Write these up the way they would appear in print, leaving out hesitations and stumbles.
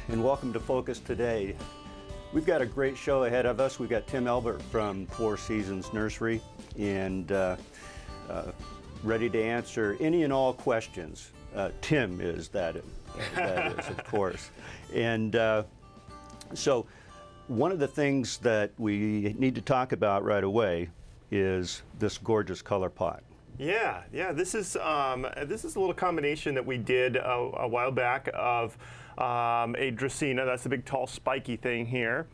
and welcome to Focus Today. We've got a great show ahead of us. We've got Tim Elbert from Four Seasons Nursery and ready to answer any and all questions. Tim is, that is, of course. And so one of the things that we need to talk about right away is this gorgeous color pot. Yeah. This is a little combination that we did a while back of a Dracaena, that's the big tall spiky thing here,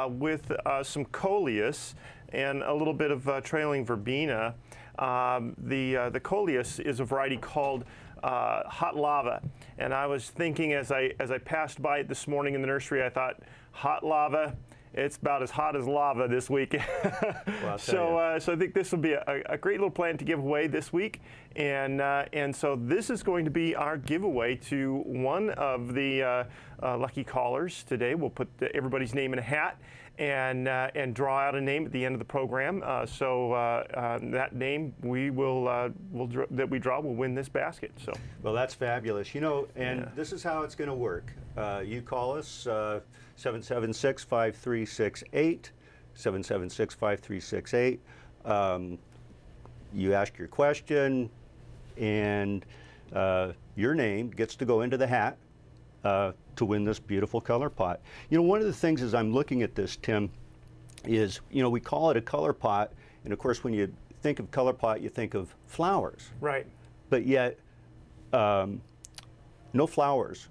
with some coleus and a little bit of trailing verbena. The coleus is a variety called hot lava, and I was thinking as I passed by it this morning in the nursery, I thought, hot lava, it's about as hot as lava this week. Well, so I think this will be a great little plant to give away this week, and so this is going to be our giveaway to one of the lucky callers today. We'll put everybody's name in a hat and draw out a name at the end of the program. That name that we draw will win this basket. So. Well, that's fabulous. You know, and this is how it's going to work. You call us 776-5368, 776-5368. You ask your question, and your name gets to go into the hat to win this beautiful color pot. You know, one of the things as I'm looking at this, Tim, is, you know, we call it a color pot, and of course when you think of color pot, you think of flowers. Right. But yet, no flowers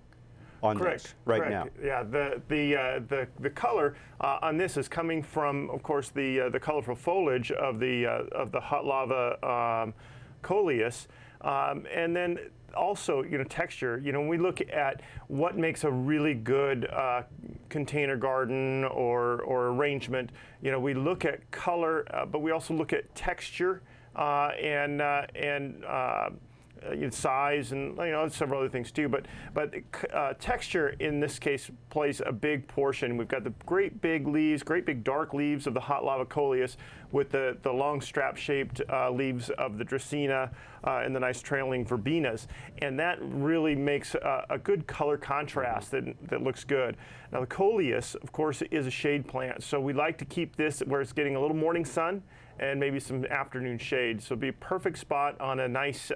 on this right now. Yeah, the color on this is coming from, of course, the colorful foliage of the hot lava coleus, and then also, you know, texture. You know, when we look at what makes a really good container garden or arrangement, you know, we look at color, but we also look at texture and size, and you know, several other things too. But texture in this case plays a big portion. We've got the great big leaves, great big dark leaves of the hot lava coleus, with the long strap-shaped leaves of the Dracaena and the nice trailing verbenas, and that really makes a good color contrast that looks good. Now the coleus, of course, is a shade plant, so we like to keep this where it's getting a little morning sun and maybe some afternoon shade. So it'd be a perfect spot on a nice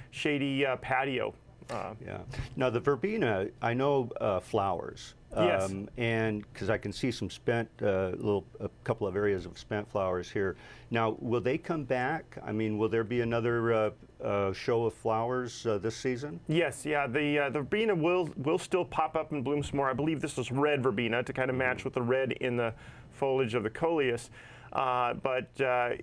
shady patio. Yeah. Now the verbena, I know flowers. Yes. And because I can see some spent, a couple of areas of spent flowers here. Now, will they come back? I mean, will there be another show of flowers this season? Yes, yeah, the verbena will still pop up and bloom some more. I believe this is red verbena to kind of match with the red in the foliage of the coleus. Verbena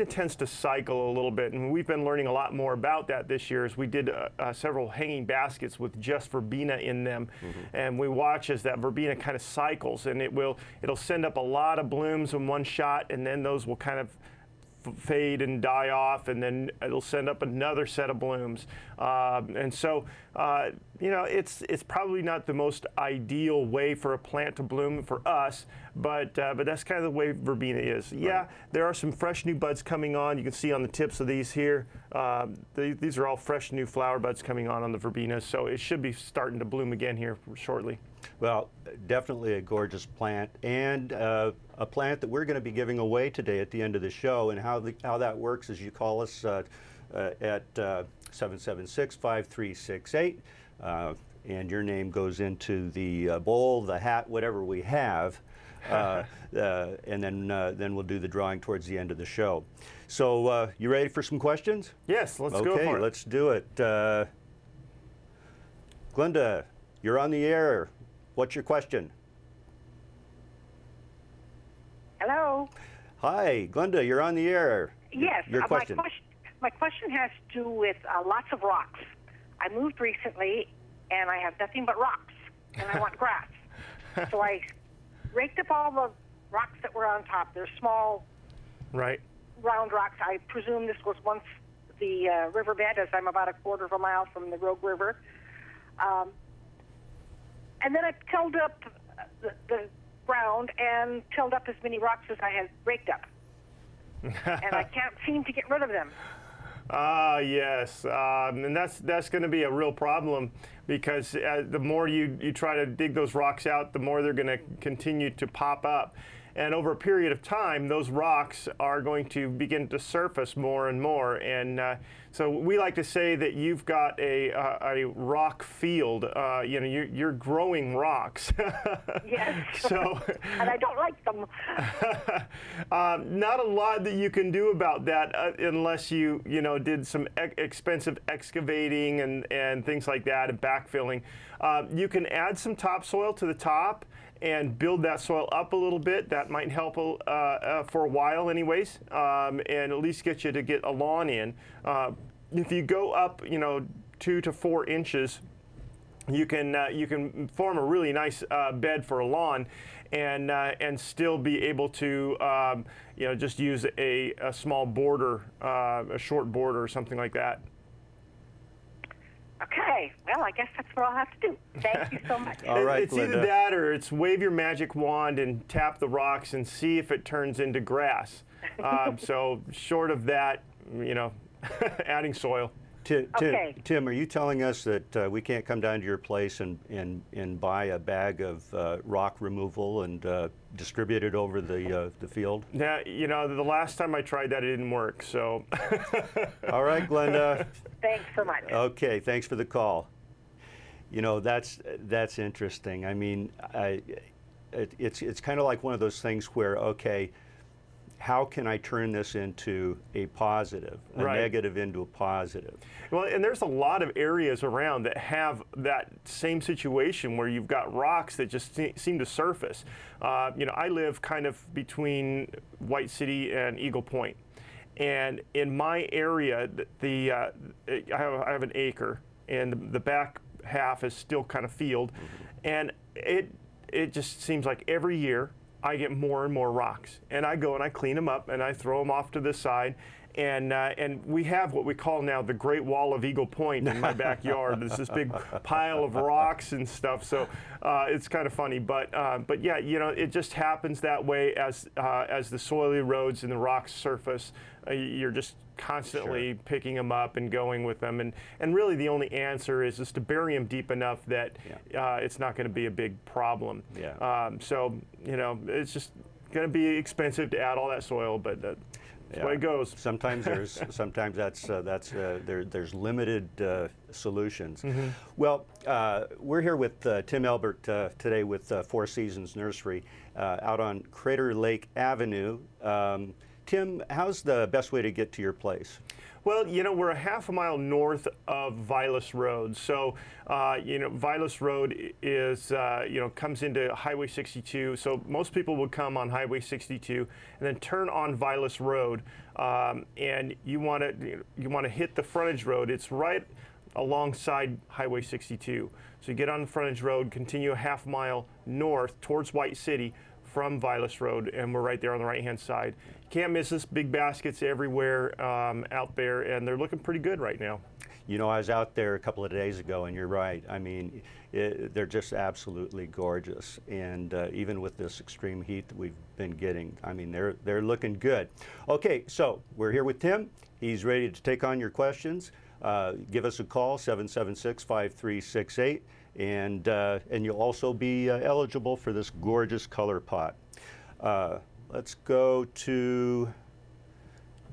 tends to cycle a little bit, and we've been learning a lot more about that this year as we did several hanging baskets with just verbena in them, and we watch as that verbena kind of cycles, and it'll send up a lot of blooms in one shot, and then those will kind of fade and die off, and then it'll send up another set of blooms. And so, you know, it's probably not the most ideal way for a plant to bloom for us, but that's kind of the way verbena is. Right. Yeah, there are some fresh new buds coming on. You can see on the tips of these here, these are all fresh new flower buds coming on the verbenas, so it should be starting to bloom again here shortly. Well, definitely a gorgeous plant, and a plant that we're going to be giving away today at the end of the show. And how that works is you call us at 776-5368, and your name goes into the bowl, the hat, whatever we have, and then we'll do the drawing towards the end of the show. So you ready for some questions? Yes, let's go for it. Okay, let's do it. Glenda, you're on the air. What's your question? Hello. Hi, Glenda, you're on the air. Yes. Your question. My question has to do with lots of rocks. I moved recently, and I have nothing but rocks, and I want grass. So I raked up all the rocks that were on top. They're small, round rocks. I presume this was once the riverbed, as I'm about a quarter of a mile from the Rogue River. And then I tilled up the ground and tilled up as many rocks as I had raked up. And I can't seem to get rid of them. Yes, and that's going to be a real problem because the more you try to dig those rocks out, the more they're going to continue to pop up. And over a period of time, those rocks are going to begin to surface more and more. And so we like to say that you've got a rock field. You know, you're growing rocks. Yes. So, and I don't like them. not a lot that you can do about that unless you did some expensive excavating and things like that and backfilling. You can add some topsoil to the top and build that soil up a little bit. That might help for a while anyways, and at least get you to get a lawn in. If you go up, 2 to 4 inches, you can form a really nice bed for a lawn, and still be able to just use a small border, a short border or something like that. Okay, well, I guess that's what I'll have to do. Thank you so much. All right, it's Linda. either that or it's wave your magic wand and tap the rocks and see if it turns into grass. So short of that, adding soil. Okay. Tim, are you telling us that we can't come down to your place and buy a bag of rock removal and distribute it over the field? Yeah, the last time I tried that, it didn't work. So. All right, Glenda. Thanks so much. Okay, thanks for the call. That's interesting. I mean, it's kind of like one of those things where, okay, how can I turn this into a positive, a Right. negative into a positive? Well, and there's a lot of areas around that have that same situation where you've got rocks that just seem to surface. I live kind of between White City and Eagle Point. And in my area, I have an acre, and the back half is still kind of field. And it just seems like every year I get more and more rocks, and I go and I clean them up and I throw them off to the side, and we have what we call now the Great Wall of Eagle Point in my backyard. There's this big pile of rocks and stuff, so it's kind of funny, but yeah, it just happens that way as the soil erodes and the rocks surface. You're just constantly picking them up and going with them, and really the only answer is just to bury them deep enough that it's not going to be a big problem. Yeah. So it's just going to be expensive to add all that soil, but that's the way it goes. Sometimes there's limited solutions. Well, we're here with Tim Elbert today with Four Seasons Nursery out on Crater Lake Avenue. Tim, how's the best way to get to your place? Well, we're a half a mile north of Vilas Road. So, Vilas Road is, comes into Highway 62. So most people would come on Highway 62 and then turn on Vilas Road. And you want to hit the frontage road. It's right alongside Highway 62. So you get on the frontage road, continue a half mile north towards White City from Vilas Road, and we're right there on the right-hand side. Can't miss us. Big baskets everywhere out there, and they're looking pretty good right now. I was out there a couple of days ago, and you're right. I mean, they're just absolutely gorgeous, and even with this extreme heat that we've been getting, I mean, they're looking good. Okay, so we're here with Tim. He's ready to take on your questions. Give us a call, 776-5368. And you'll also be eligible for this gorgeous color pot. Let's go to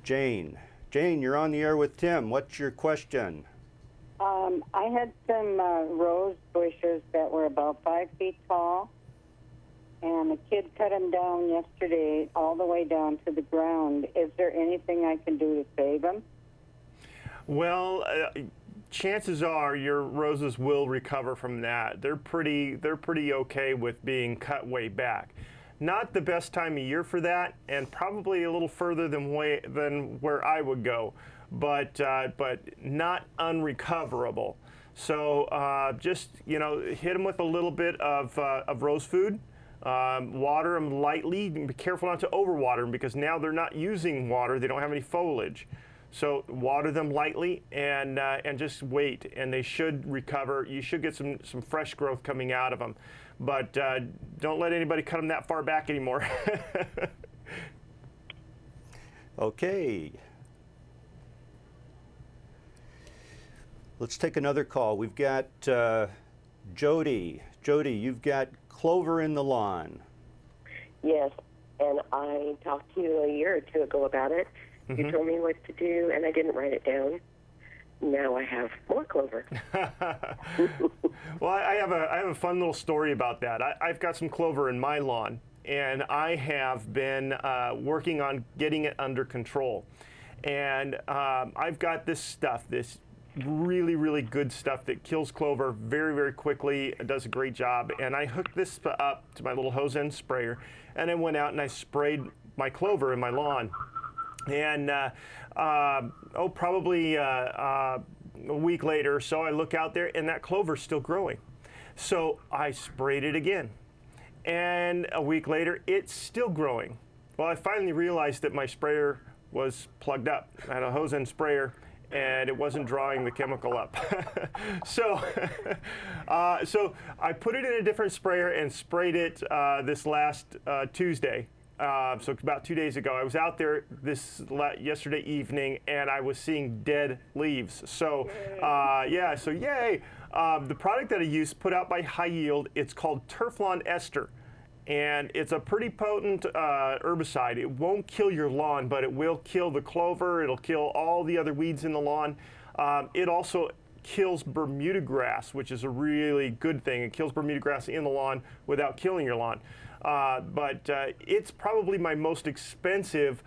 Jane. Jane, you're on the air with Tim. What's your question? I had some rose bushes that were about 5 feet tall, and the kid cut them down yesterday all the way down to the ground. Is there anything I can do to save them? Well, chances are your roses will recover from that. They're pretty okay with being cut way back. Not the best time of year for that, and probably a little further than where I would go, but not unrecoverable. So just hit them with a little bit of rose food. Water them lightly. Be careful not to overwater them because now they're not using water. They don't have any foliage. So water them lightly and just wait, and they should recover. You should get some fresh growth coming out of them, but don't let anybody cut them that far back anymore. Okay. Let's take another call. We've got Jody. Jody, you've got clover in the lawn. Yes, and I talked to you a year or two ago about it. Mm-hmm. You told me what to do, and I didn't write it down. Now I have more clover. Well, I have a fun little story about that. I've got some clover in my lawn, and I have been working on getting it under control. And I've got this stuff, this really, really good stuff that kills clover very, very quickly. It does a great job. And I hooked this up to my little hose end sprayer, and I went out and I sprayed my clover in my lawn. And probably a week later or so, I look out there and that clover's still growing. So I sprayed it again. And a week later, it's still growing. Well, I finally realized that my sprayer was plugged up. I had a hose end sprayer, and it wasn't drawing the chemical up. So I put it in a different sprayer and sprayed it this last Tuesday. So about 2 days ago, I was out there yesterday evening, and I was seeing dead leaves. So so yay! The product that I use, put out by High Yield, it's called Turflawn Ester. And it's a pretty potent herbicide. It won't kill your lawn, but it will kill the clover. It'll kill all the other weeds in the lawn. It also kills Bermuda grass, which is a really good thing. It kills Bermuda grass in the lawn without killing your lawn. But it's probably my most expensive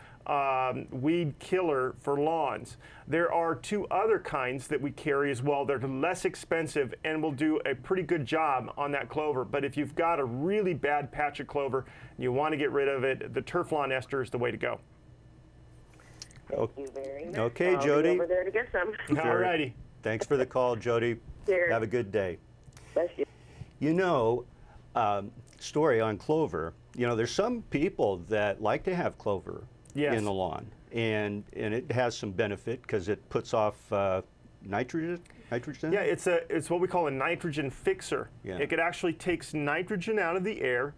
weed killer for lawns. There are two other kinds that we carry as well. They're less expensive and will do a pretty good job on that clover. But if you've got a really bad patch of clover and you want to get rid of it, the Turflawn Ester is the way to go. Thank you very much. Okay, I'll Jody. be over there to get some. All righty. Thanks for the call, Jody. Sure. Have a good day. Bless you. You know, story on clover, you know, there's some people that like to have clover in the lawn, and it has some benefit because it puts off nitrogen. Yeah, it's what we call a nitrogen fixer. Yeah. It actually takes nitrogen out of the air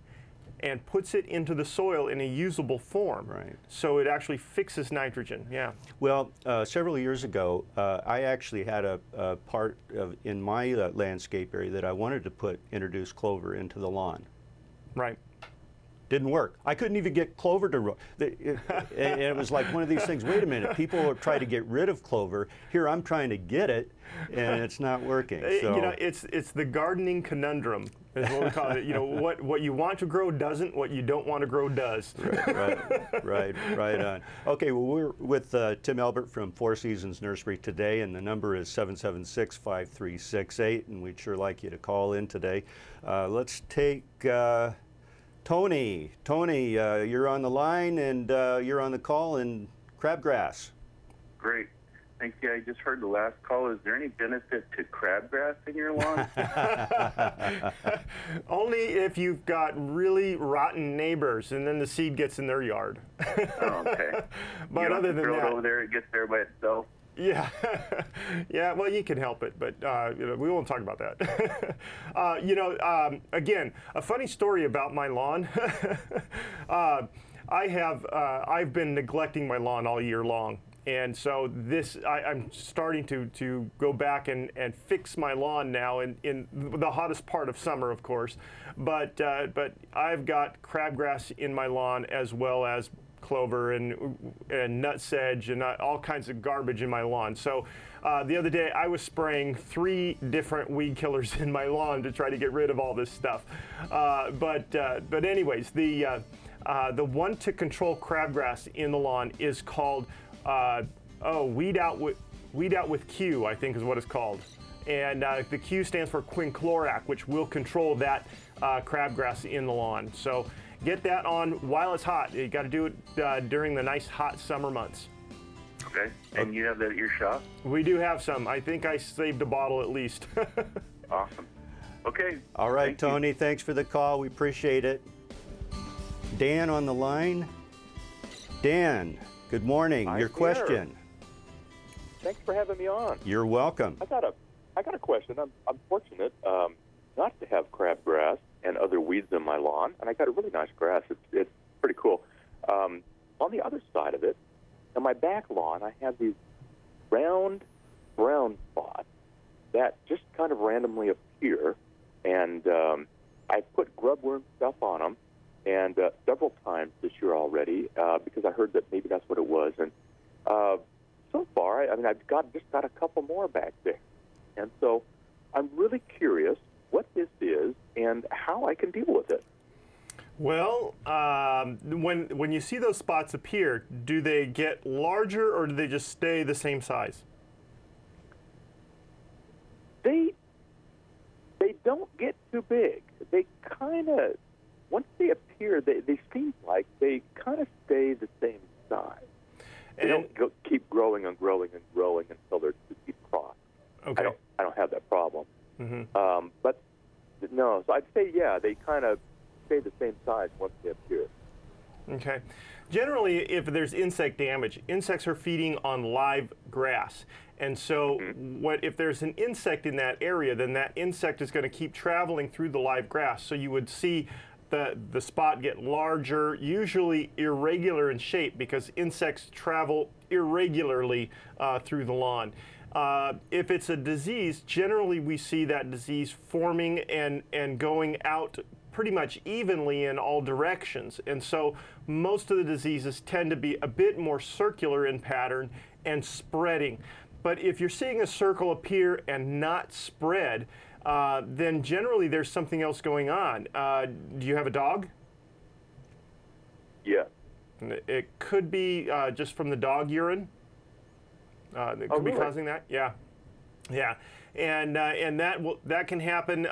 and puts it into the soil in a usable form. Right. So it actually fixes nitrogen. Yeah. Well, several years ago, I actually had a part in my landscape area that I wanted to introduce clover into the lawn. Right. Didn't work. I couldn't even get clover to grow. And it was like one of these things, wait a minute, people try to get rid of clover. Here I'm trying to get it, and it's not working. So. You know, it's the gardening conundrum, is what we call it. You know, what you want to grow doesn't, what you don't want to grow does. Right on. Okay, well, we're with Tim Elbert from Four Seasons Nursery today, and the number is 776-5368, and we'd sure like you to call in today. Let's take Tony. Tony, you're on the line, and you're on the call in crabgrass. Great. Thank you. I just heard the last call. Is there any benefit to crabgrass in your lawn? Only if you've got really rotten neighbors, and then the seed gets in their yard. Oh, okay. But you don't other than throw that, it over there, it gets there by itself. Yeah, yeah. Well, you can help it, but you know, we won't talk about that. You know, again, a funny story about my lawn. I've been neglecting my lawn all year long, and so I'm starting to go back and fix my lawn now in the hottest part of summer, of course. But I've got crabgrass in my lawn as well as clover and nutsedge and all kinds of garbage in my lawn. So the other day I was spraying 3 different weed killers in my lawn to try to get rid of all this stuff. But anyways, the one to control crabgrass in the lawn is called Weed Out with Q, I think is what it's called. And the Q stands for quinclorac, which will control that crabgrass in the lawn. So get that on while it's hot. You got to do it during the nice hot summer months. Okay. And you have that at your shop? We do have some. I think I saved a bottle at least. Awesome. Okay. All right, Thank Tony, you. thanks for the call. We appreciate it. Dan on the line. Dan, good morning. Hi, Your Peter. question. Thanks for having me on. You're welcome. I got a question. I'm fortunate not to have crabgrass and other weeds in my lawn, and I got a really nice grass. It's pretty cool. On the other side of it, on my back lawn, I have these round brown spots that just kind of randomly appear, and I put grubworm stuff on them, and several times this year already, because I heard that maybe that's what it was. And so far, I mean, I've just got a couple more back there. And so I'm really curious what this is and how I can deal with it. Well, when you see those spots appear, do they get larger or do they just stay the same size? They don't get too big. They kind of, once they appear, they seem like they kind of stay the same size. They don't keep growing and growing and growing until they're 2 feet across. Okay. I don't have that problem. Mm-hmm. But no, so I'd say, yeah, they kind of stay the same size once they appear. Okay. Generally, if there's insect damage, insects are feeding on live grass. And so if there's an insect in that area, then that insect is going to keep traveling through the live grass. So you would see the spot get larger, usually irregular in shape, because insects travel irregularly through the lawn. If it's a disease, generally we see that disease forming and going out pretty much evenly in all directions. And so most of the diseases tend to be a bit more circular in pattern and spreading. But if you're seeing a circle appear and not spread, then generally there's something else going on. Do you have a dog? Yeah. It could be just from the dog urine. That could be causing that. Yeah, yeah, and that can happen.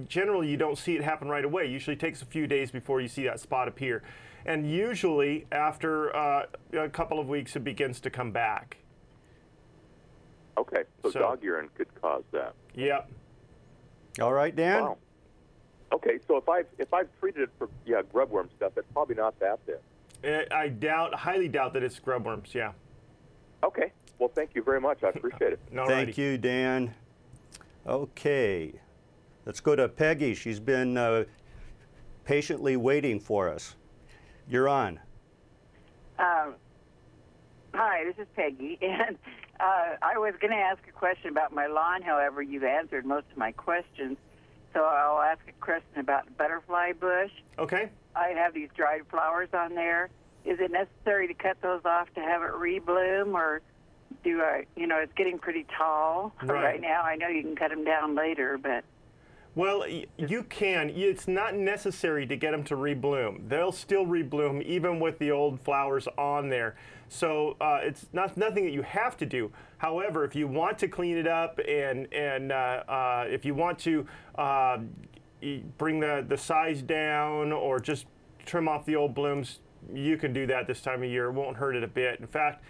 Generally, you don't see it happen right away. Usually, it takes a few days before you see that spot appear, and usually after a couple of weeks, it begins to come back. Okay, so dog urine could cause that. Yep. All right, Dan. Wow. Okay, so if I've treated it for grubworm stuff, it's probably not that then. I highly doubt that it's grubworms. Yeah. Okay. Well, thank you very much. I appreciate it. Thank you, Dan. Okay, let's go to Peggy. She's been patiently waiting for us. You're on. Hi, this is Peggy, and I was going to ask a question about my lawn. However, you've answered most of my questions, so I'll ask a question about the butterfly bush. Okay. I have these dried flowers on there. Is it necessary to cut those off to have it rebloom, or do I, it's getting pretty tall right now. I know you can cut them down later, but... Well, you can. It's not necessary to get them to rebloom. They'll still rebloom even with the old flowers on there. So it's nothing that you have to do. However, if you want to clean it up and if you want to bring the size down or just trim off the old blooms, you can do that this time of year. It won't hurt it a bit. In fact,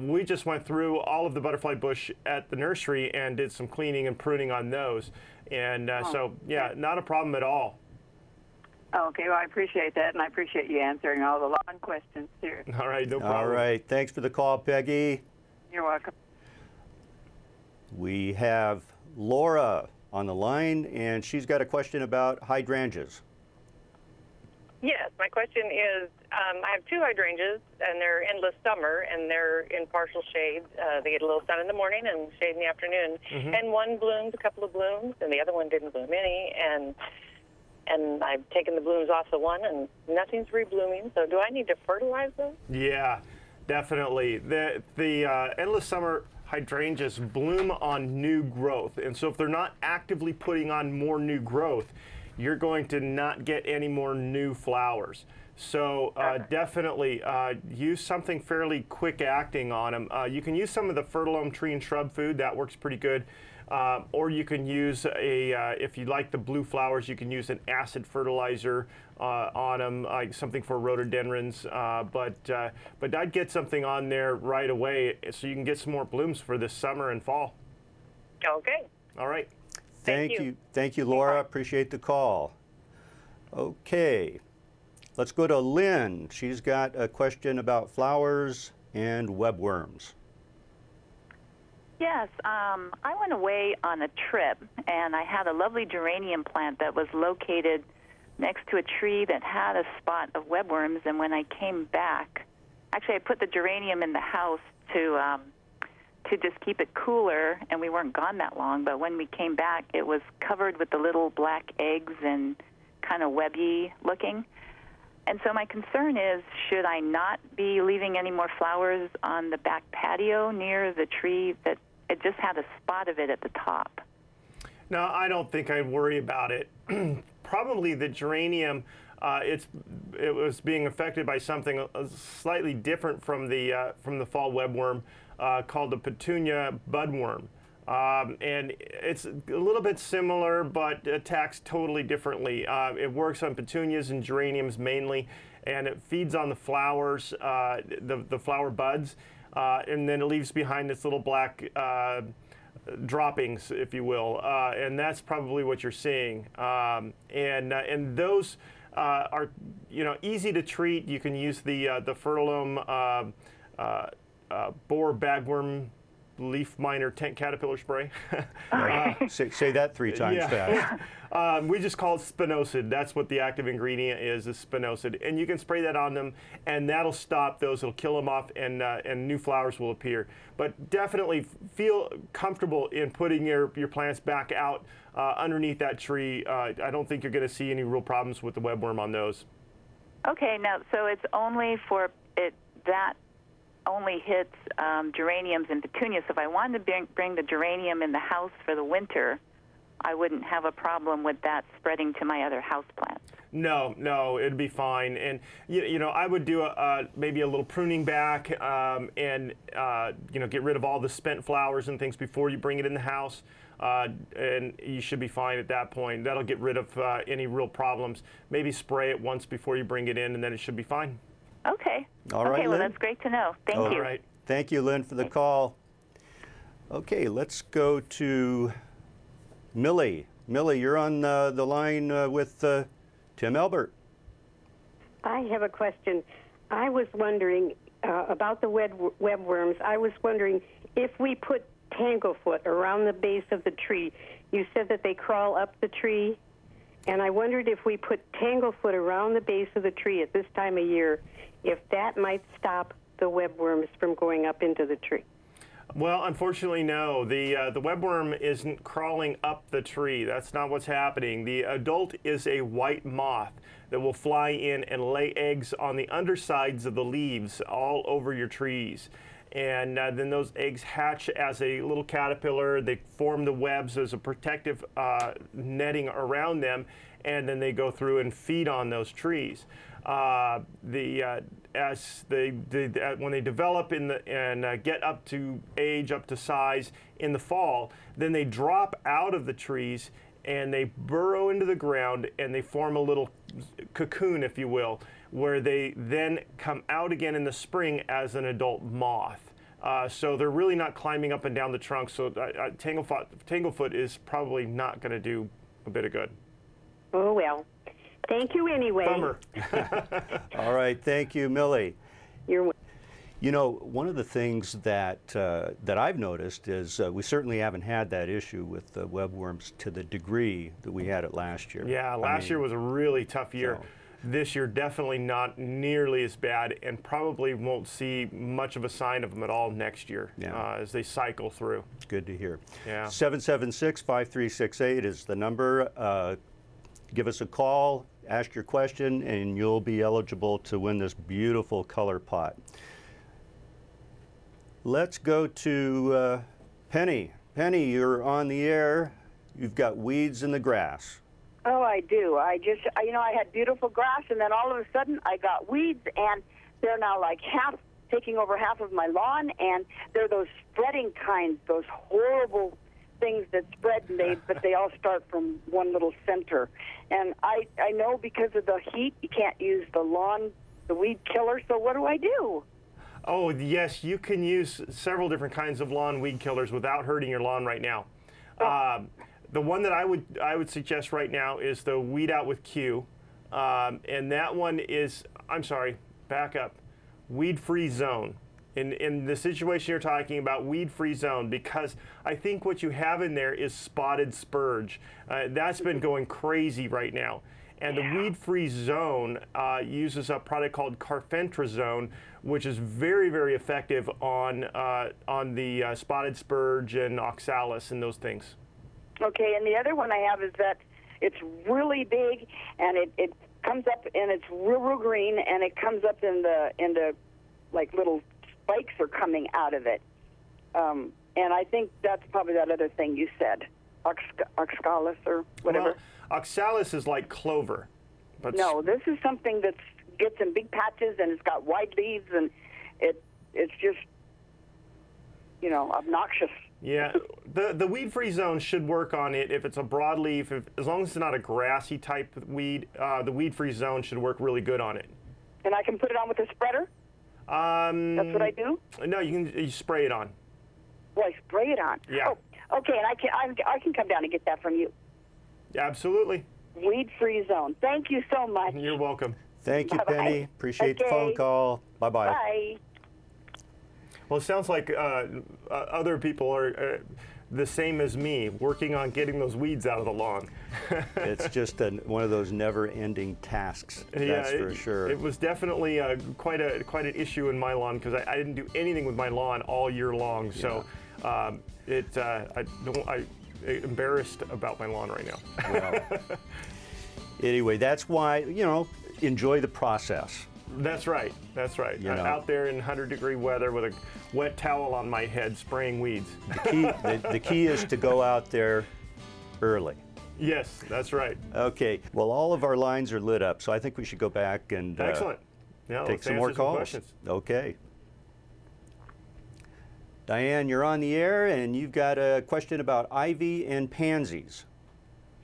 we just went through all of the butterfly bush at the nursery and did some cleaning and pruning on those. And so, yeah, not a problem at all. Okay, well, I appreciate that, and I appreciate you answering all the lawn questions, too. All right, no problem. All right, thanks for the call, Peggy. You're welcome. We have Laura on the line, and she's got a question about hydrangeas. Yes, my question is, I have 2 hydrangeas, and they're endless summer, and they're in partial shade. They get a little sun in the morning and shade in the afternoon. And one bloomed a couple of blooms, and the other one didn't bloom any. And I've taken the blooms off the one, and nothing's reblooming. So do I need to fertilize them? Yeah, definitely. The endless summer hydrangeas bloom on new growth. And so if they're not actively putting on more new growth, you're going to not get any more new flowers. So definitely use something fairly quick acting on them. You can use some of the Fertilome tree and shrub food. That works pretty good. Or you can use if you like the blue flowers, you can use an acid fertilizer on them, like something for rhododendrons. But I'd get something on there right away so you can get some more blooms for this summer and fall. Okay. All right. Thank you, Laura. Appreciate the call. Okay, let's go to Lynn. She's got a question about flowers and webworms. Yes, I went away on a trip, and I had a lovely geranium plant that was located next to a tree that had a spot of webworms, and when I came back, actually I put the geranium in the house to to just keep it cooler, and we weren't gone that long, but when we came back, it was covered with the little black eggs and kind of webby looking. And so my concern is, should I not be leaving any more flowers on the back patio near the tree that it just had a spot of it at the top? No, I don't think I'd worry about it. Probably the geranium, it was being affected by something slightly different from the fall webworm called the petunia budworm. And it's a little bit similar, but attacks totally differently. It works on petunias and geraniums mainly, and it feeds on the flowers, the flower buds, and then it leaves behind this little black droppings, if you will, and that's probably what you're seeing. And those are, easy to treat. You can use the Fertilum boar bagworm leaf miner tent caterpillar spray. Say that 3 times fast. We just call it spinosad. That's what the active ingredient is spinosad. And you can spray that on them, and that'll stop those. It'll kill them off, and new flowers will appear. But definitely feel comfortable in putting your plants back out underneath that tree. I don't think you're going to see any real problems with the webworm on those. Okay, now, so it's only for it that only hits geraniums and petunias. So if I wanted to bring the geranium in the house for the winter, I wouldn't have a problem with that spreading to my other house plants. No, it'd be fine. And I would do maybe a little pruning back, and get rid of all the spent flowers and things before you bring it in the house. And you should be fine at that point. That'll get rid of any real problems. Maybe spray it once before you bring it in, and then it should be fine. Okay. All right, okay, well, Lynn? that's great to know. Thank you. All right. Thank you, Lynn, for the call. Okay, let's go to Millie. Millie, you're on the line with Tim Elbert. I have a question. I was wondering about the webworms. I was wondering if we put tanglefoot around the base of the tree. You said that they crawl up the tree, and I wondered if we put tanglefoot around the base of the tree at this time of year, if that might stop the webworms from going up into the tree. Well, unfortunately, no. The webworm isn't crawling up the tree. That's not what's happening. The adult is a white moth that will fly in and lay eggs on the undersides of the leaves all over your trees. And then those eggs hatch as a little caterpillar. They form the webs as a protective netting around them, and then they go through and feed on those trees. When they develop and get up to age, up to size in the fall, then they drop out of the trees and they burrow into the ground and they form a little cocoon, if you will, where they then come out again in the spring as an adult moth. So they're really not climbing up and down the trunk. So tanglefoot is probably not going to do a bit of good. Oh, well. Thank you anyway. Bummer. All right, thank you, Millie. You're welcome. You know, one of the things that I've noticed is we certainly haven't had that issue with the webworms to the degree that we had it last year. Yeah, last year was a really tough year. So. This year, definitely not nearly as bad, and probably won't see much of a sign of them at all next year as they cycle through. Good to hear. Yeah. 776-5368 is the number. Give us a call, ask your question, and you'll be eligible to win this beautiful color pot. Let's go to Penny. Penny, you're on the air. You've got weeds in the grass. Oh, I do. I had beautiful grass, and then all of a sudden I got weeds, and they're now like taking over half of my lawn, and they're those spreading kinds, those horrible things that spread, but they all start from one little center. And I know because of the heat, you can't use the weed killer, so what do I do? Oh, yes, you can use several different kinds of lawn weed killers without hurting your lawn right now. The one that I would suggest right now is the Weed Out with Q, and that one is, I'm sorry, back up, weed-free zone. In the situation you're talking about, weed-free zone, because I think what you have in there is spotted spurge. That's been going crazy right now. And the weed-free zone uses a product called carfentrazone, which is very, very effective on the spotted spurge and oxalis and those things. Okay, and the other one I have is that it's really big, and it comes up, and it's real green, and it comes up in the like little spikes are coming out of it. And I think that's probably that other thing you said, oxalis or whatever. Well, oxalis is like clover. But no, this is something that gets in big patches, and it's got wide leaves, and it's just, you know, obnoxious. Yeah, the weed-free zone should work on it if it's a broadleaf. As long as it's not a grassy type weed, the weed-free zone should work really good on it. And I can put it on with a spreader? That's what I do? No, you spray it on. Well, I spray it on? Yeah. Oh, okay, and I can come down and get that from you. Yeah, absolutely. Weed-free zone. Thank you so much. You're welcome. Thank you, Penny. Appreciate the phone call. Bye-bye. Bye. Well, it sounds like other people are the same as me, working on getting those weeds out of the lawn. It's just one of those never-ending tasks, that's for sure. It was definitely quite an issue in my lawn because I didn't do anything with my lawn all year long. So I'm embarrassed about my lawn right now. Well, anyway, that's why, you know, enjoy the process. That's right. That's right. I'm out there in 100-degree weather with a wet towel on my head spraying weeds. The key is to go out there early. Yes, that's right. Okay. Well, all of our lines are lit up, so I think we should go back and excellent. Take some more calls. Questions. Okay. Diane, you're on the air, and you've got a question about ivy and pansies.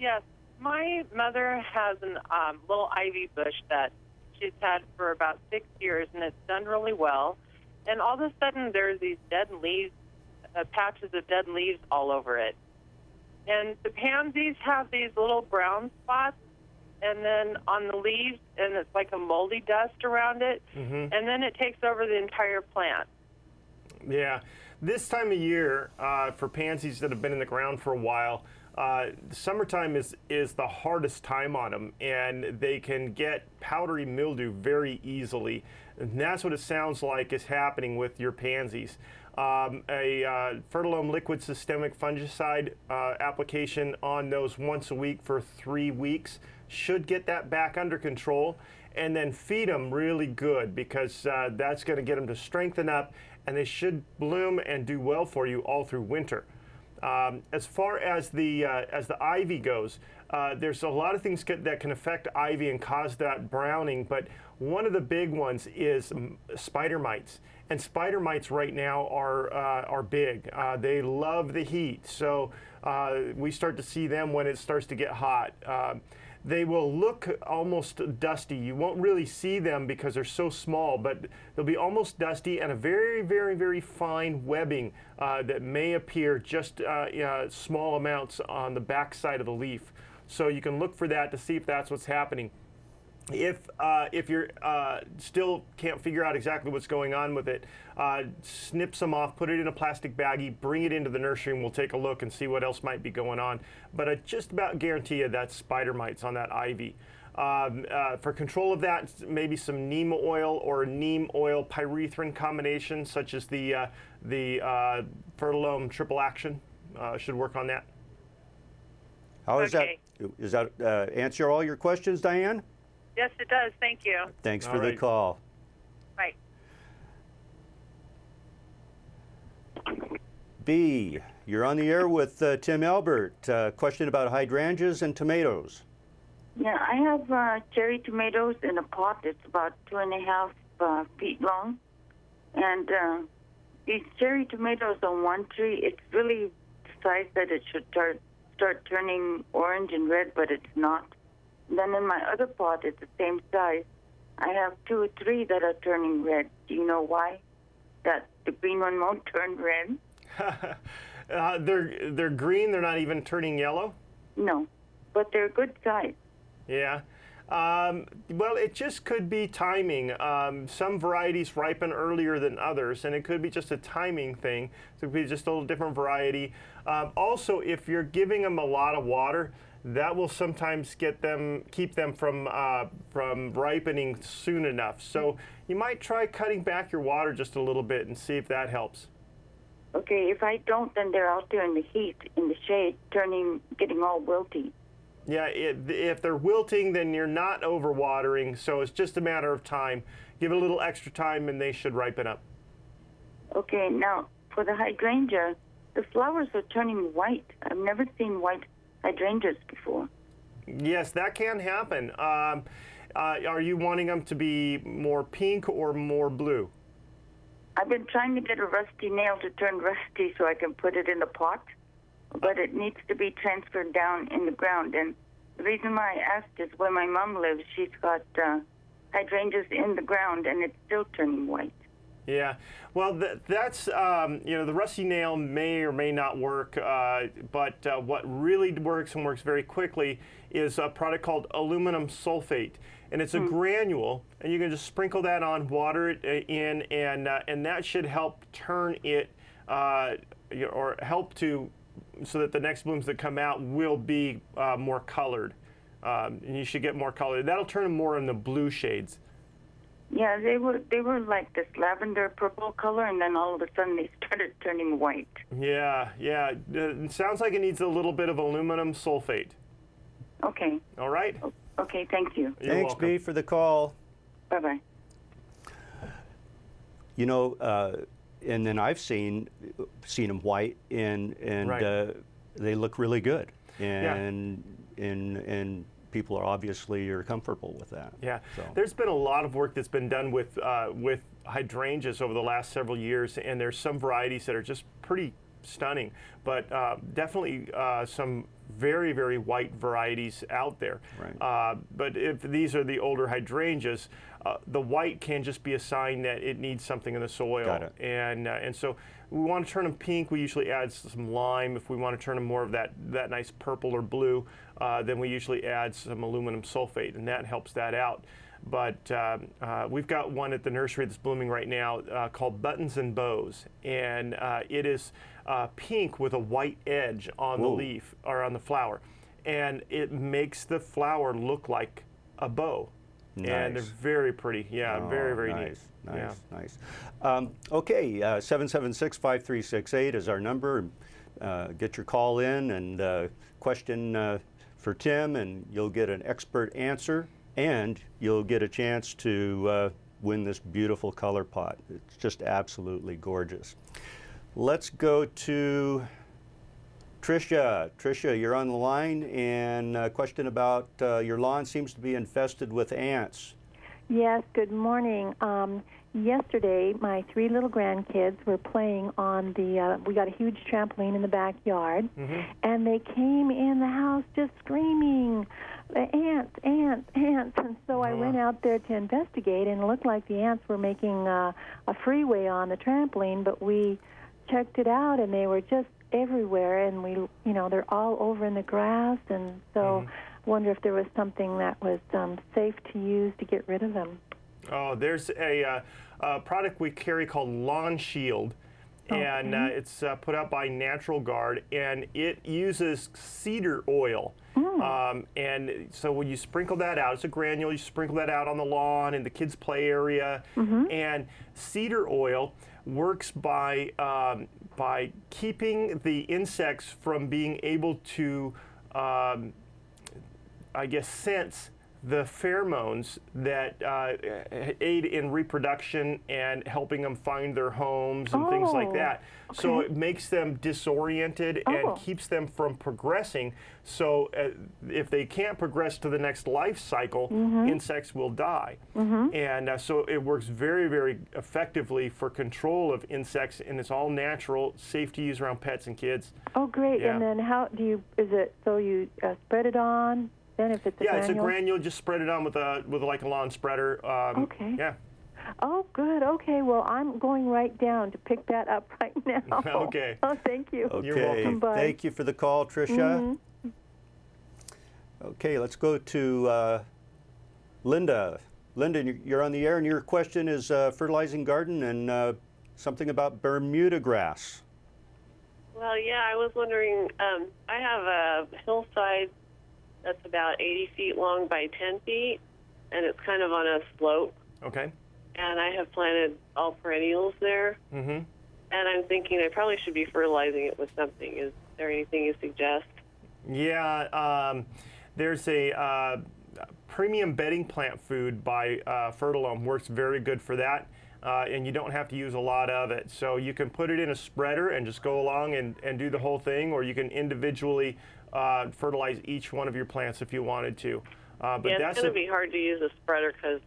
Yes. My mother has a little ivy bush that she's had for about 6 years, and it's done really well. And all of a sudden, there's these dead leaves, patches of dead leaves all over it. And the pansies have these little brown spots, and then on the leaves, and it's like a moldy dust around it, and then it takes over the entire plant. Yeah. This time of year, for pansies that have been in the ground for a while, summertime is the hardest time on them, and they can get powdery mildew very easily. And that's what it sounds like is happening with your pansies. A Fertilome liquid systemic fungicide application on those once a week for 3 weeks should get that back under control, and then feed them really good, because that's going to get them to strengthen up, and they should bloom and do well for you all through winter. As far as the ivy goes, there's a lot of things that can affect ivy and cause that browning, but one of the big ones is spider mites. And spider mites right now are big. They love the heat, so we start to see them when it starts to get hot. They will look almost dusty. You won't really see them because they're so small, but they'll be almost dusty, and a very, very, very fine webbing that may appear just small amounts on the back side of the leaf. So you can look for that to see if that's what's happening. If you're still can't figure out exactly what's going on with it, snip some off, put it in a plastic baggie, bring it into the nursery, and we'll take a look and see what else might be going on. But I just about guarantee you that's spider mites on that ivy. For control of that, maybe some neem oil or neem oil pyrethrin combination, such as the Fertilome Triple Action, should work on that. How is that? Does that answer all your questions, Diane? Yes, it does. Thank you. Thanks for the call. Bye. B, you're on the air with Tim Elbert. Question about hydrangeas and tomatoes. Yeah, I have cherry tomatoes in a pot. It's about 2.5 feet long. And these cherry tomatoes on one tree, it's really the size that it should start turning orange and red, but it's not. Then in my other pot, it's the same size. I have 2 or 3 that are turning red. Do you know why? That the green one won't turn red? They're green. They're not even turning yellow? No, but they're good size. Yeah. Well, it just could be timing. Some varieties ripen earlier than others, and it could be just a timing thing. So it could be just a little different variety. Also, if you're giving them a lot of water, that will sometimes keep them from ripening soon enough. So you might try cutting back your water just a little bit and see if that helps. Okay, if I don't, then they're out there in the heat, in the shade, getting all wilty. Yeah, if they're wilting, then you're not overwatering, so it's just a matter of time. Give it a little extra time and they should ripen up. Okay, now for the hydrangea, the flowers are turning white. I've never seen white hydrangeas before. Yes, that can happen. Are you wanting them to be more pink or more blue? I've been trying to get a rusty nail to turn rusty so I can put it in the pot, but it needs to be transferred down in the ground. And the reason why I asked is where my mom lives, she's got hydrangeas in the ground and it's still turning white. Yeah, well, that's, the rusty nail may or may not work, but what really works and works very quickly is a product called aluminum sulfate. And it's a granule, and you can just sprinkle that on, water it in, and that should help turn it, or help so that the next blooms that come out will be more colored. And you should get more color. That'll turn them more in the blue shades. Yeah, they were like this lavender purple color, and then all of a sudden they started turning white. Yeah, yeah. It sounds like it needs a little bit of aluminum sulfate. Okay. All right. Okay, thank you. Thanks, B, for the call. Bye-bye. You know, and then I've seen them white, and right. They look really good, and people are obviously comfortable with that. Yeah, so. There's been a lot of work that's been done with hydrangeas over the last several years, and there's some varieties that are just pretty stunning, but definitely some very, very white varieties out there. Right. But if these are the older hydrangeas, the white can just be a sign that it needs something in the soil. Got it. And so we want to turn them pink. We usually add some lime. If we want to turn them more of that nice purple or blue, then we usually add some aluminum sulfate, and that helps that out. But we've got one at the nursery that's blooming right now called Buttons and Bows, and it is pink with a white edge on the leaf or on the flower, and it makes the flower look like a bow. Nice. And they're very pretty. Yeah, very, very nice, neat. Nice, yeah. nice. Okay, 776-5368 is our number. Get your call in and question for Tim, and you'll get an expert answer, and you'll get a chance to win this beautiful color pot. It's just absolutely gorgeous. Let's go to Tricia. Tricia, you're on the line, and a question about your lawn seems to be infested with ants. Yes, good morning. Yesterday, my 3 little grandkids were playing on we got a huge trampoline in the backyard, and they came in the house just screaming, ants, ants, ants. And so I went out there to investigate, and it looked like the ants were making a freeway on the trampoline, but we checked it out, and they were just everywhere, and they're all over in the grass, and so wonder if there was something that was safe to use to get rid of them. Oh, there's a product we carry called Lawn Shield, and it's put out by Natural Guard, and it uses cedar oil. And so when you sprinkle that out, it's a granule, you sprinkle that out on the lawn in the kids' play area, and cedar oil works by keeping the insects from being able to, I guess, sense the pheromones that aid in reproduction and helping them find their homes and things like that. Okay. So it makes them disoriented and keeps them from progressing. So if they can't progress to the next life cycle, insects will die. And so it works very, very effectively for control of insects, and it's all natural, safe to use around pets and kids. Oh, great. Yeah. And then how do you, so you spread it on? Then if it's a granule? It's a granule. Just spread it on with like a lawn spreader. Okay. Yeah. Oh, good. Okay. Well, I'm going right down to pick that up right now. Okay. Oh, thank you. Okay. You're welcome. Bye. Thank you for the call, Tricia. Okay, let's go to Linda. Linda, you're on the air, and your question is fertilizing garden and something about Bermuda grass. Well, yeah, I was wondering, I have a hillside that's about 80 feet long by 10 feet, and it's kind of on a slope. Okay. And I have planted all perennials there. Mm-hmm. And I'm thinking I probably should be fertilizing it with something. Is there anything you suggest? Yeah, there's a premium bedding plant food by Fertilome. Works very good for that, and you don't have to use a lot of it. So you can put it in a spreader and just go along and do the whole thing, or you can individually fertilize each one of your plants if you wanted to. But yeah, that's it's going to be hard to use a spreader because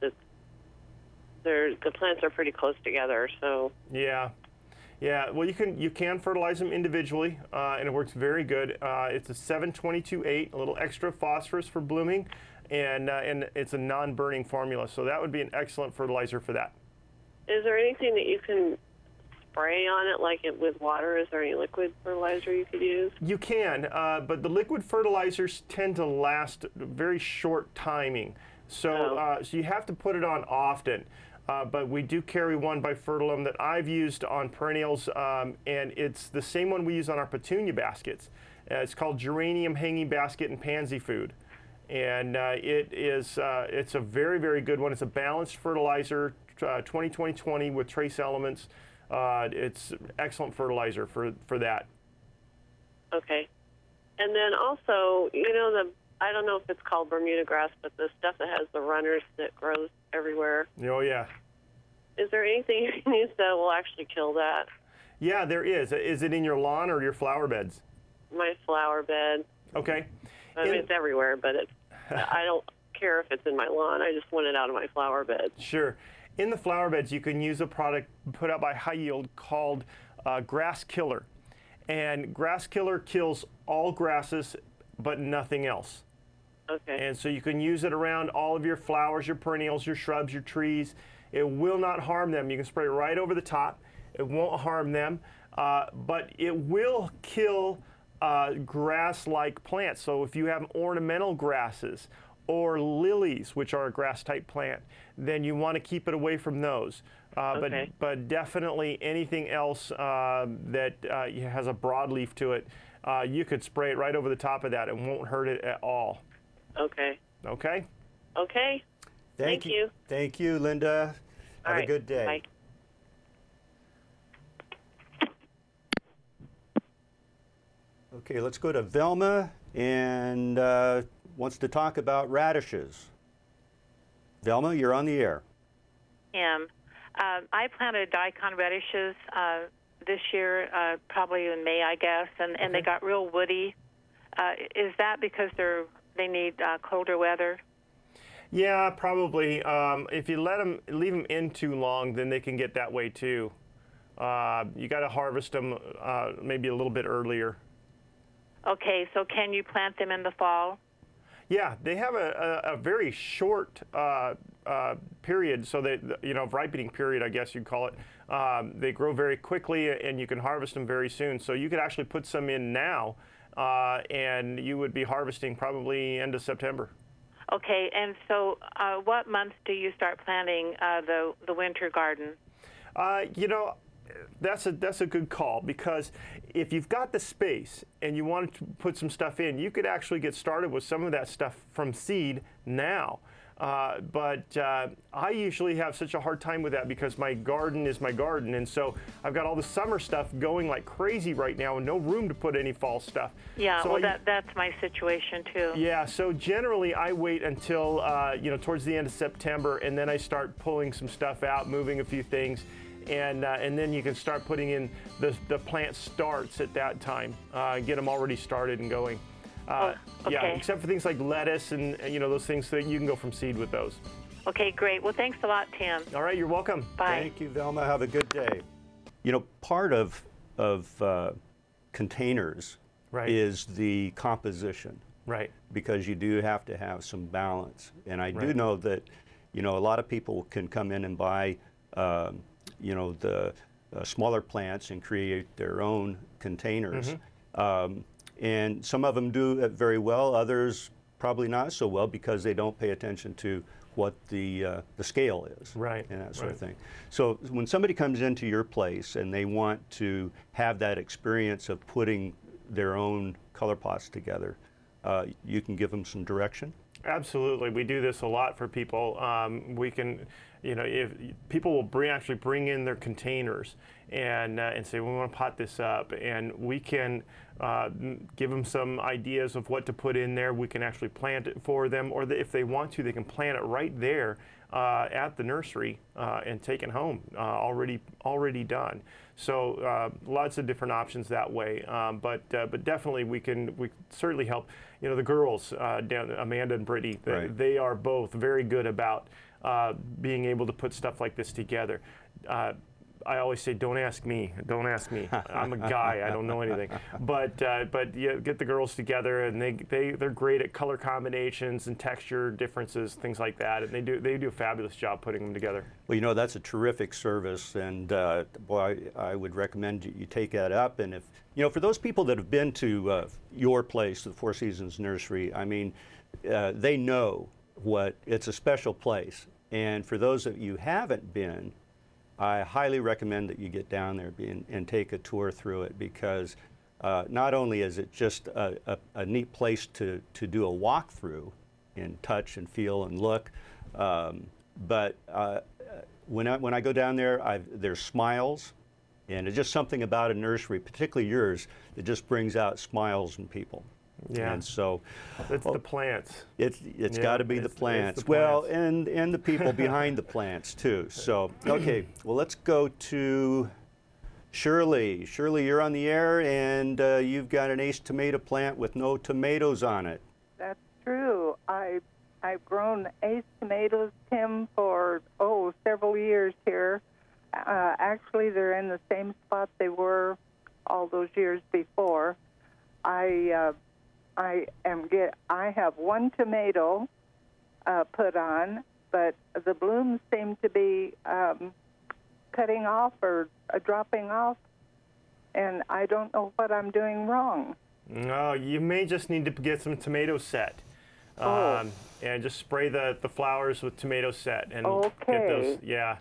the plants are pretty close together. So yeah. Yeah, well, you can fertilize them individually, and it works very good. It's a 7-22-8, a little extra phosphorus for blooming, and it's a non-burning formula, so that would be an excellent fertilizer for that. Is there anything that you can spray on it, like with water? Is there any liquid fertilizer you could use? You can, but the liquid fertilizers tend to last very short timing, so so you have to put it on often. But we do carry one by Fertilome that I've used on perennials, and it's the same one we use on our petunia baskets. It's called Geranium Hanging Basket and Pansy Food. And it's a very, very good one. It's a balanced fertilizer, 20-20-20 with trace elements. It's excellent fertilizer for that. Okay. And then also, you know, I don't know if it's called Bermuda grass, but the stuff that has the runners that grows everywhere. Oh, yeah. Is there anything you can use that will actually kill that? Yeah, there is. Is it in your lawn or your flower beds? My flower bed. Okay. I mean, it's everywhere, but I don't care if it's in my lawn. I just want it out of my flower bed. Sure. In the flower beds, you can use a product put out by High Yield called Grass Killer. And Grass Killer kills all grasses, but nothing else. Okay. And so you can use it around all of your flowers, your perennials, your shrubs, your trees. It will not harm them. You can spray it right over the top. It won't harm them, but it will kill grass-like plants. So if you have ornamental grasses or lilies, which are a grass-type plant, then you want to keep it away from those. Okay. But definitely anything else that has a broadleaf to it, you could spray it right over the top of that. It won't hurt it at all. Okay. Okay? Okay. Thank you. Thank you, Linda. Have a good day. Bye. Okay, let's go to Velma, and wants to talk about radishes. Velma, you're on the air. I planted daikon radishes this year, probably in May, I guess, and they got real woody. Is that because they need colder weather? Yeah, probably. If you leave them in too long, then they can get that way too. You got to harvest them maybe a little bit earlier. Okay, so can you plant them in the fall? Yeah, they have a very short period, so ripening period, I guess you'd call it. They grow very quickly, and you can harvest them very soon. So you could actually put some in now, and you would be harvesting probably end of September. Okay, and so what month do you start planting the winter garden? That's a good call, because if you've got the space and you want to put some stuff in, you could actually get started with some of that stuff from seed now. But I usually have such a hard time with that because my garden is my garden, and so I've got all the summer stuff going like crazy right now and no room to put any fall stuff. Yeah, so well, that's my situation too. Yeah, so generally I wait until towards the end of September, and then I start pulling some stuff out, moving a few things. And then you can start putting in the plant starts at that time, get them already started and going. Okay. Yeah, except for things like lettuce and those things that you can go from seed with those. Okay, great. Well, thanks a lot, Tim. All right, you're welcome. Bye. Thank you, Velma. Have a good day. Part of containers is the composition. Right. Because you do have to have some balance. And I do know that, a lot of people can come in and buy the smaller plants and create their own containers. And some of them do it very well, others probably not so well because they don't pay attention to what the scale is. Right. And that sort of thing. So when somebody comes into your place and they want to have that experience of putting their own color pots together, you can give them some direction? Absolutely, we do this a lot for people. We can, if people will actually bring in their containers and say, we want to pot this up, and we can give them some ideas of what to put in there. We can actually plant it for them, or if they want to, they can plant it right there at the nursery and take it home already done. So lots of different options that way. But definitely we certainly help. The girls down, Amanda and Brittany, they are both very good about being able to put stuff like this together. I always say, don't ask me. Don't ask me. I'm a guy. I don't know anything. But you get the girls together, and they're great at color combinations and texture differences, things like that. And they do a fabulous job putting them together. Well, that's a terrific service, and boy, I would recommend you take that up. And if for those people that have been to your place, the Four Seasons Nursery, I mean, they know it's a special place. And for those of you who haven't been, I highly recommend that you get down there and take a tour through it, because not only is it just a neat place to do a walkthrough and touch and feel and look, but when I go down there, there's smiles, and it's just something about a nursery, particularly yours, that just brings out smiles in people. Yeah. And so it's the plants. It's got to be the plants. Well, and the people behind the plants too. So okay, well, let's go to Shirley. Shirley, you're on the air, and you've got an ace tomato plant with no tomatoes on it. That's true. I've grown ace tomatoes, Tim, for several years here. Actually, they're in the same spot they were all those years before. I have one tomato put on, but the blooms seem to be cutting off or dropping off, and I don't know what I'm doing wrong. No, you may just need to get some tomato set. And just spray the flowers with tomato set and get those. Yeah.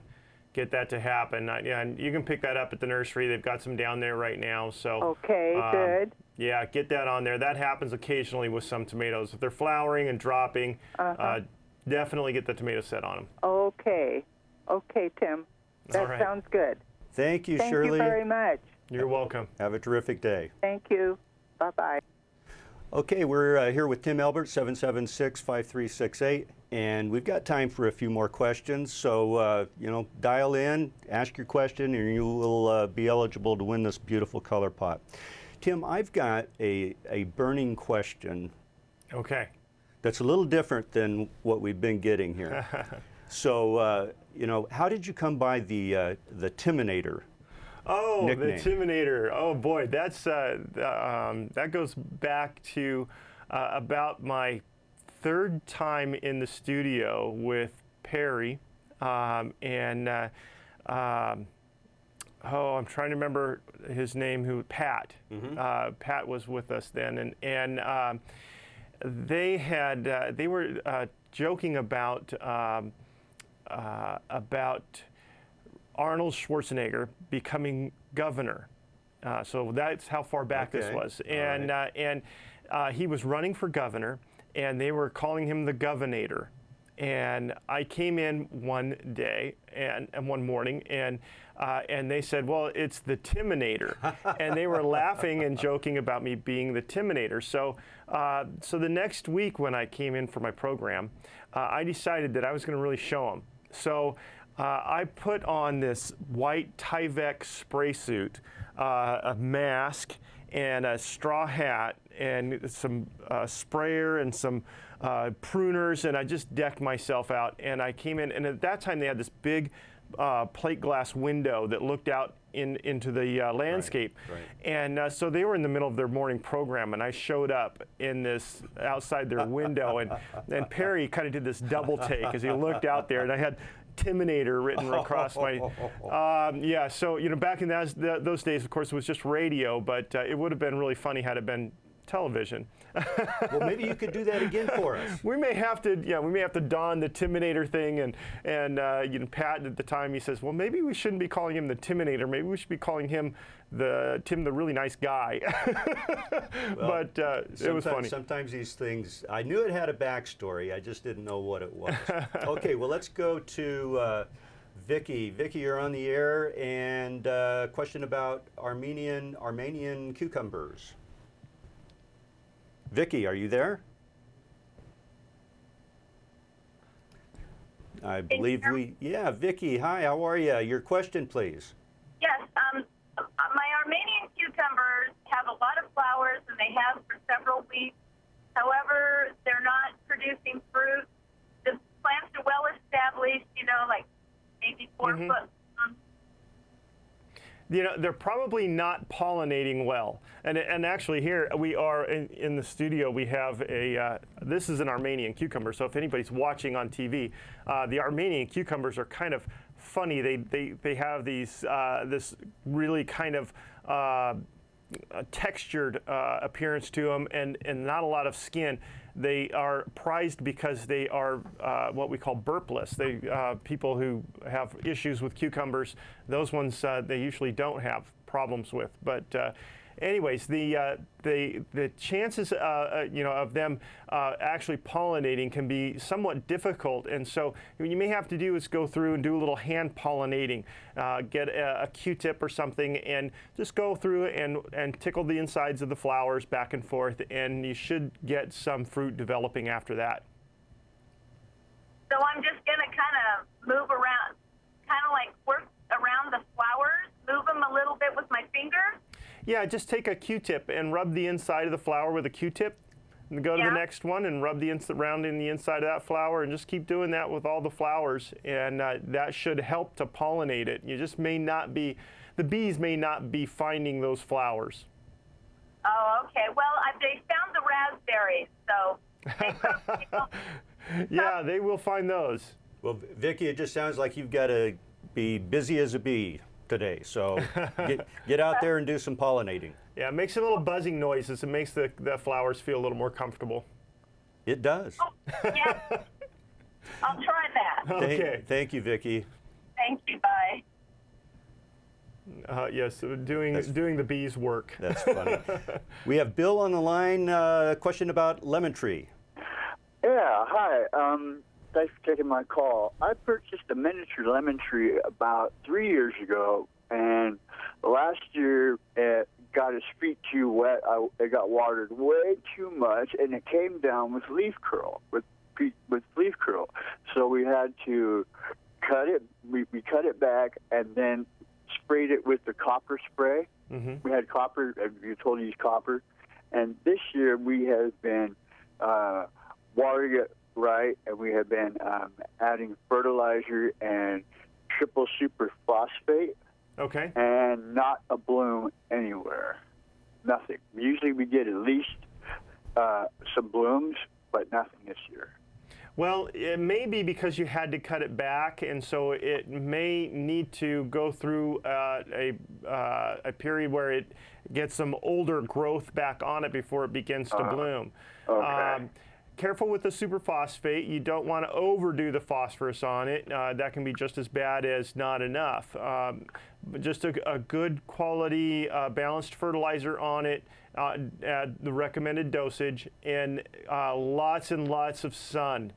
Get that to happen. And you can pick that up at the nursery. They've got some down there right now. So good. Yeah, get that on there. That happens occasionally with some tomatoes. If they're flowering and dropping, definitely get the tomato set on them. Okay, Tim. That sounds good. Thank you, Shirley. Thank you very much. You're welcome. Have a terrific day. Thank you. Bye-bye. Okay, we're here with Tim Elbert, 776-5368, and we've got time for a few more questions. So, dial in, ask your question, and you will be eligible to win this beautiful color pot. Tim, I've got a burning question. Okay. That's a little different than what we've been getting here. So, how did you come by the Timinator? Oh, nickname? The Timinator. Oh boy, that goes back to about my third time in the studio with Perry, I'm trying to remember his name. Pat. Pat was with us then, and they were joking about Arnold Schwarzenegger becoming governor. So that's how far back this was. And he was running for governor, and they were calling him the Governator. And I came in one day and one morning, and they said, well, it's the Timinator. And they were laughing and joking about me being the Timinator. So the next week when I came in for my program, I decided that I was going to really show them. So I put on this white Tyvek spray suit, a mask, and a straw hat, and some sprayer and some pruners, and I just decked myself out. And I came in, and at that time they had this big plate glass window that looked out into the landscape. Right. And so they were in the middle of their morning program, and I showed up in this outside their window, and Perry kind of did this double take as he looked out there, and I had Timinator written across my, so back in those days, of course, it was just radio, but it would have been really funny had it been television. Well, maybe you could do that again for us. We may have to, yeah, we may have to don the Timinator thing, and you know, Pat at the time, he says, well, maybe we shouldn't be calling him the Timinator. Maybe we should be calling him Tim, the really nice guy. Well, but it was funny. Sometimes these things, I knew it had a backstory. I just didn't know what it was. Okay, well, let's go to Vicki. Vicki, you're on the air, and question about Armenian cucumbers. Vicki, are you there? I believe yeah, Vicki, hi, how are you? Your question, please. Yes, my Armenian cucumbers have a lot of flowers, and they have for several weeks. However, they're not producing fruit. The plants are well established, you know, like maybe 4 foot. You know, they're probably not pollinating well. And actually here we are in the studio, we have a, this is an Armenian cucumber. So if anybody's watching on TV, the Armenian cucumbers are kind of funny. They have these, this really kind of textured appearance to them, and not a lot of skin. They are prized because they are what we call burpless. They people who have issues with cucumbers, those ones they usually don't have problems with. But anyways, the chances you know, of them actually pollinating can be somewhat difficult, and so what you may have to do is go through and do a little hand pollinating. Get a Q-tip or something and just go through and tickle the insides of the flowers back and forth, and you should get some fruit developing after that. So I'm just going to kind of move around, kind of like work around the flowers, move them a little bit with my finger. Yeah, just take a Q-tip and rub the inside of the flower with a Q-tip, and go to the next one and rub the round in the inside of that flower, and just keep doing that with all the flowers, and that should help to pollinate it. You just may not be, the bees may not be finding those flowers. Oh, okay. Well, they found the raspberries, so they probably yeah, they will find those. Well, Vicki, it just sounds like you've got to be busy as a bee today, so get out there and do some pollinating. Yeah, it makes a little buzzing noises. It makes the flowers feel a little more comfortable. It does. Oh, yeah. I'll try that. Okay. Thank you, Vicki. Thank you. Bye. Yes, doing the bees' work. That's funny. We have Bill on the line. Question about lemon tree. Yeah, hi. Thanks for taking my call. I purchased a miniature lemon tree about 3 years ago, and last year it got its feet too wet. It got watered way too much, and it came down with leaf curl, with leaf curl. So we had to cut it. We cut it back and then sprayed it with the copper spray. We had copper. We were told to use copper. And this year we have been watering it right, and we have been adding fertilizer and triple super phosphate. Okay. And not a bloom anywhere. Nothing. Usually we get at least some blooms, but nothing this year. Well, it may be because you had to cut it back, and so it may need to go through a period where it gets some older growth back on it before it begins to bloom. Okay. Careful with the superphosphate. You don't want to overdo the phosphorus on it. That can be just as bad as not enough. Just a good quality balanced fertilizer on it at the recommended dosage, and lots and lots of sun.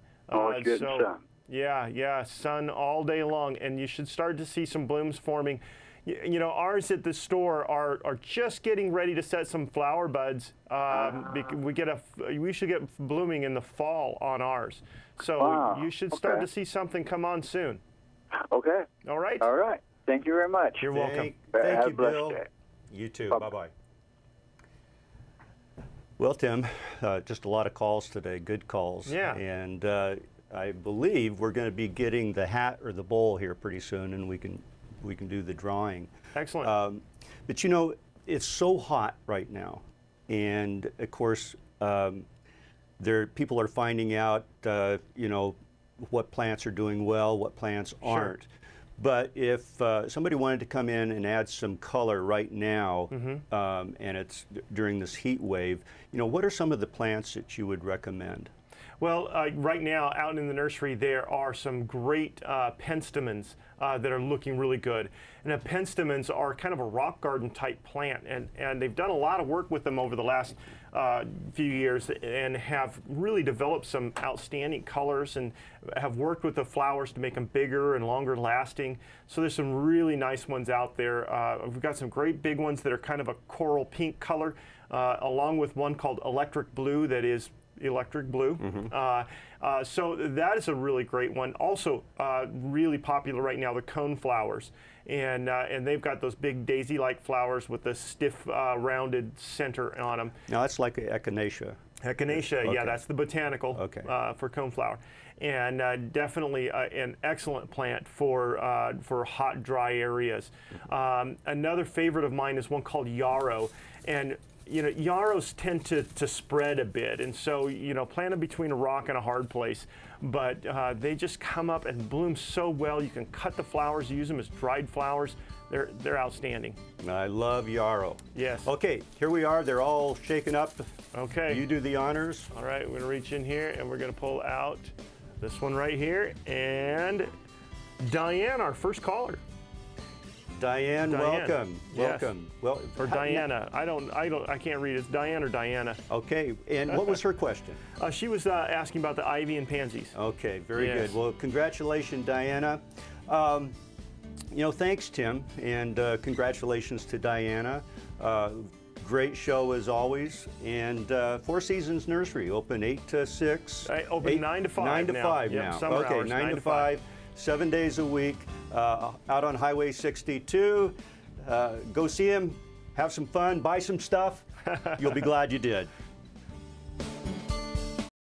Good sun. Yeah, sun all day long, and you should start to see some blooms forming. You know, ours at the store are just getting ready to set some flower buds. We should get blooming in the fall on ours. So you should start to see something come on soon. Okay. All right. All right. Thank you very much. You're welcome. Thank Have you, a blessed Bill. day. You too. Bye-bye. Well, Tim, just a lot of calls today, good calls. Yeah. And I believe we're going to be getting the hat or the bowl here pretty soon, and we can do the drawing. Excellent. But you know, it's so hot right now, and of course, people are finding out, you know, what plants are doing well, what plants aren't. But if somebody wanted to come in and add some color right now, and it's during this heat wave, you know, what are some of the plants that you would recommend? Well, right now out in the nursery there are some great penstemons that are looking really good. And penstemons are kind of a rock garden type plant, and they've done a lot of work with them over the last few years and have really developed some outstanding colors and have worked with the flowers to make them bigger and longer lasting. So there's some really nice ones out there. We've got some great big ones that are kind of a coral pink color, along with one called electric blue that is electric blue. So that is a really great one. Also really popular right now, the cone flowers. And they've got those big daisy-like flowers with the stiff rounded center on them. Now that's like echinacea. Echinacea, Okay. yeah, that's the botanical for coneflower. And definitely an excellent plant for hot, dry areas. Another favorite of mine is one called yarrow. And you know, yarrows tend to spread a bit, and so, you know, plant them between a rock and a hard place, but they just come up and bloom so well. You can cut the flowers, use them as dried flowers. They're outstanding. I love yarrow. Yes. Okay, here we are. They're all shaken up. Okay. You do the honors. All right, we're gonna reach in here and we're gonna pull out this one right here, and Diane, our first caller. Diane, welcome. Yes. Welcome. Well, or Diana. I can't read it. It's Diane or Diana. Okay. And what was her question? She was asking about the ivy and pansies. Okay. Very Yes. good. Well, congratulations, Diana. You know, thanks, Tim, and congratulations to Diana. Great show as always. And Four Seasons Nursery open 8 to 6. Open 9 to 5. 9 to now. 5 Yep, now. summer Okay, hours, 9 to 5. 7 days a week, out on Highway 62. Go see him, have some fun, buy some stuff. You'll be glad you did.